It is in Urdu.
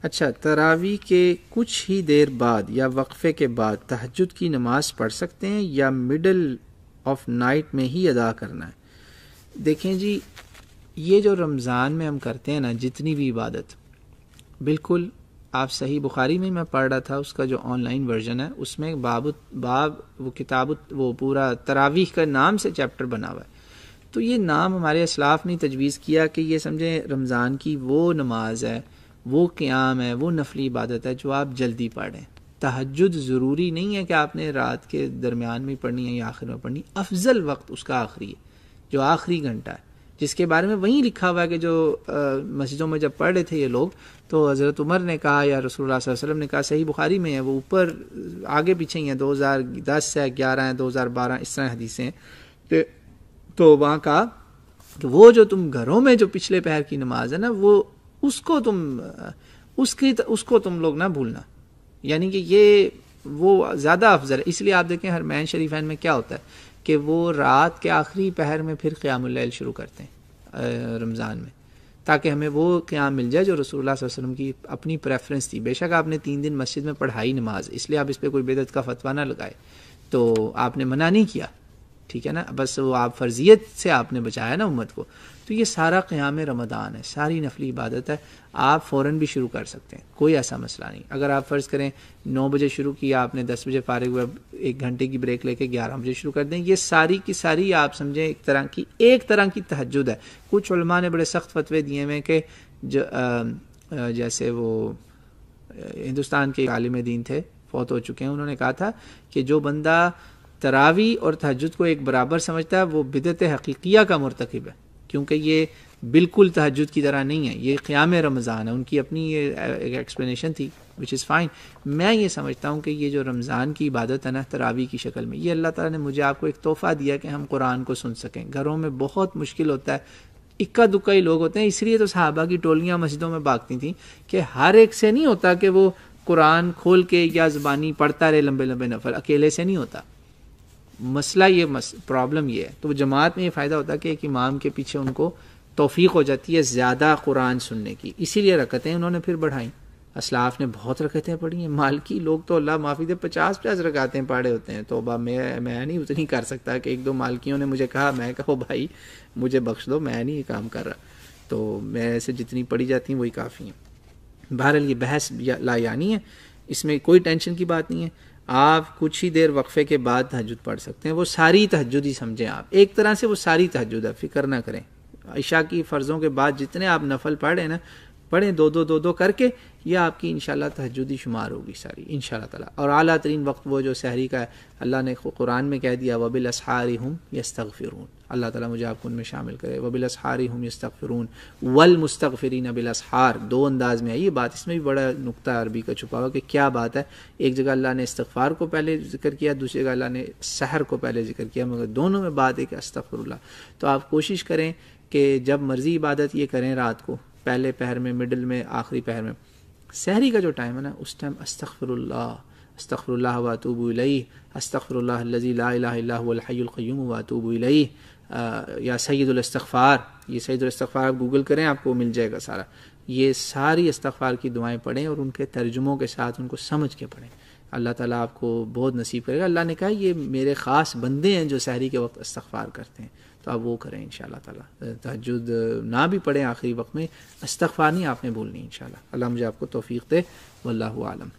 اچھا، تراویح کے کچھ ہی دیر بعد یا وقفے کے بعد تہجد کی نماز پڑھ سکتے ہیں یا مڈل آف نائٹ میں ہی ادا کرنا ہے؟ دیکھیں جی، یہ جو رمضان میں ہم کرتے ہیں نا جتنی بھی عبادت، بالکل آپ صحیح بخاری میں پڑھ رہا تھا، اس کا جو آن لائن ورژن ہے اس میں باب وہ کتاب وہ پورا تراویح کا نام سے چیپٹر بنا ہوا ہے. تو یہ نام ہمارے اسلاف نے تجویز کیا کہ یہ سمجھیں رمضان کی وہ نماز ہے، وہ قیام ہے، وہ نفلی عبادت ہے جو آپ جلدی پڑھیں. تہجد ضروری نہیں ہے کہ آپ نے رات کے درمیان میں پڑھنی ہے یا آخر میں پڑھنی. افضل وقت اس کا آخری ہے، جو آخری گھنٹہ ہے، جس کے بارے میں وہیں لکھا ہوا ہے کہ جو مسجدوں میں جب پڑھ رہے تھے یہ لوگ، تو حضرت عمر نے کہا یا رسول اللہ صلی اللہ علیہ وسلم نے کہا، صحیح بخاری میں ہے، وہ اوپر آگے پیچھے ہی ہیں، 2010 ہے، 11 ہے، 2012 اس طرح حدیثیں ہیں. تو وہاں کہا کہ وہ جو تم گھروں میں جو پچھلے پہر کی نماز ہے نا، وہ اس کو تم لوگ نہ بھولنا، یعنی کہ یہ وہ زیادہ افضل ہے. اس لیے آپ دیکھیں حرمین شریفین میں کیا ہوتا ہے کہ وہ رات کے آخری پہر میں پھر قیام اللیل شروع کرتے ہیں رمضان میں، تاکہ ہمیں وہ قیام مل جائے جو رسول اللہ صلی اللہ علیہ وسلم کی اپنی پریفرنس تھی. بے شک آپ نے 3 دن مسجد میں پڑھائی نماز، اس لیے آپ اس پہ کوئی بدعت کا فتویٰ نہ لگائے، تو آپ نے منع نہیں کیا، ٹھیک ہے نا، بس وہ آپ فرضیت سے آپ نے بچایا نا امت کو. تو یہ سارا قیام رمضان ہے، ساری نفلی عبادت ہے، آپ فوراً بھی شروع کر سکتے ہیں، کوئی ایسا مسئلہ نہیں. اگر آپ فرض کریں 9 بجے شروع کیا، آپ نے 10 بجے فارغ ہوئے، 1 گھنٹے کی بریک لے کے 11 بجے شروع کر دیں، یہ ساری کی ساری آپ سمجھیں ایک طرح کی تہجد ہے. کچھ علماء نے بڑے سخت فتوے دیے ہیں کہ جیسے وہ ہندوستان کے عالم دین تھے، فوت ہو چکے ہیں، انہوں نے کہا تھا کہ جو بندہ تراویح اور تہجد کو ایک برابر سمجھتا ہے وہ بدعت حقیقیہ کا مرتکب ہے، کیونکہ یہ بالکل تہجد کی طرح نہیں ہے، یہ قیام رمضان ہے. ان کی اپنی یہ ایکسپلینیشن تھی which is fine. میں یہ سمجھتا ہوں کہ یہ جو رمضان کی عبادت ہے نا تراویح کی شکل میں، یہ اللہ تعالیٰ نے مجھے آپ کو ایک تحفہ دیا کہ ہم قرآن کو سن سکیں. گھروں میں بہت مشکل ہوتا ہے، اکا دکا ہی لوگ ہوتے ہیں، اس لیے تو صحابہ کی ٹولیاں مسجدوں میں بھاگتی تھیں کہ ہر ایک سے نہیں ہوتا کہ وہ قرآن کھول کے یا زبانی پڑھتا رہے لمبے لمبے نفل، اکیلے سے نہیں ہوتا. مسئلہ یہ پرابلم یہ ہے. تو جماعت میں یہ فائدہ ہوتا ہے کہ ایک امام کے پیچھے ان کو توفیق ہو جاتی ہے زیادہ قرآن سننے کی، اسی لیے رکعتیں انہوں نے پھر بڑھائیں. اسلاف نے بہت رکعتیں پڑھی ہیں، مالکی لوگ تو اللہ معافی دے 50 رکعتیں پڑھے ہوتے ہیں. توبہ میں نہیں اتنی کر سکتا. کہ 1-2 مالکیوں نے مجھے کہا، میں کہا بھائی مجھے بخش دو، میں نہیں یہ کام کر رہا، تو میں سے جتنی پڑھی جاتی ہیں وہی کافی ہیں. بہرحال یہ بحث لا یعنی ہے، اس میں کوئی ٹینشن کی بات نہیں ہے. آپ کچھ ہی دیر وقفے کے بعد تہجد پڑھ سکتے ہیں، وہ ساری تہجد ہی سمجھیں آپ، ایک طرح سے وہ ساری تہجد ہے، فکر نہ کریں. عشاء کی فرضوں کے بعد جتنے آپ نفل پڑھ رہے ہیں نا، پڑھیں 2 کر کے، یہ آپ کی انشاءاللہ تہجد ہی شمار ہوگی ساری انشاءاللہ تعالی. اور اعلیٰ ترین وقت وہ جو سحری کا ہے، اللہ نے قرآن میں کہہ دیا وَبِالْأَسْحَارِ هُمْ يَسْتَغْفِرُونَ. اللہ تعالیٰ مجھے آپ کو ان میں شامل کرے. وَبِالْأَسْحَارِ هُمْ يَسْتَغْفِرُونَ وَالْمُسْتَغْفِرِينَ بِالْأَسْحَار. 2 انداز میں ہے یہ بات، اس میں بھی بڑا نقطہ عربی کا چھپا ہوا کہ کیا بات ہے. ایک جگہ اللہ نے استغفار کو پہلے ذکر کیا، دوسری جگہ اللہ نے سحر کو پہلے ذکر کیا، مگر دونوں میں بات ہے کہ استغفر اللہ. تو آپ کوشش کریں کہ جب مرضی عبادت یہ کریں، رات کو پہلے پہر میں، مڈل میں، آخری پہر میں. سحری کا جو ٹائم ہے نا، اس ٹائم استغفر اللہ واتوب الیہ، استغفر اللہ الذی لا الہ الا هو الحی القیوم واتوب الیہ، یا سید الاستغفار. یہ سید الاستغفار آپ گوگل کریں، آپ کو مل جائے گا سارا. یہ ساری استغفار کی دعائیں پڑھیں اور ان کے ترجموں کے ساتھ ان کو سمجھ کے پڑھیں. اللہ تعالیٰ آپ کو بہت نصیب کرے گا. اللہ نے کہا یہ میرے خاص بندے ہیں جو سحری کے وقت استغفار کرتے ہیں، تو آپ وہ کریں انشاءاللہ تعالیٰ. تہجد نہ بھی پڑھیں آخری وقت میں، استغفار نہیں آپ نے بھولنی انشاءاللہ. اللہ مجھے آپ کو توفیق دے، واللہ عالم.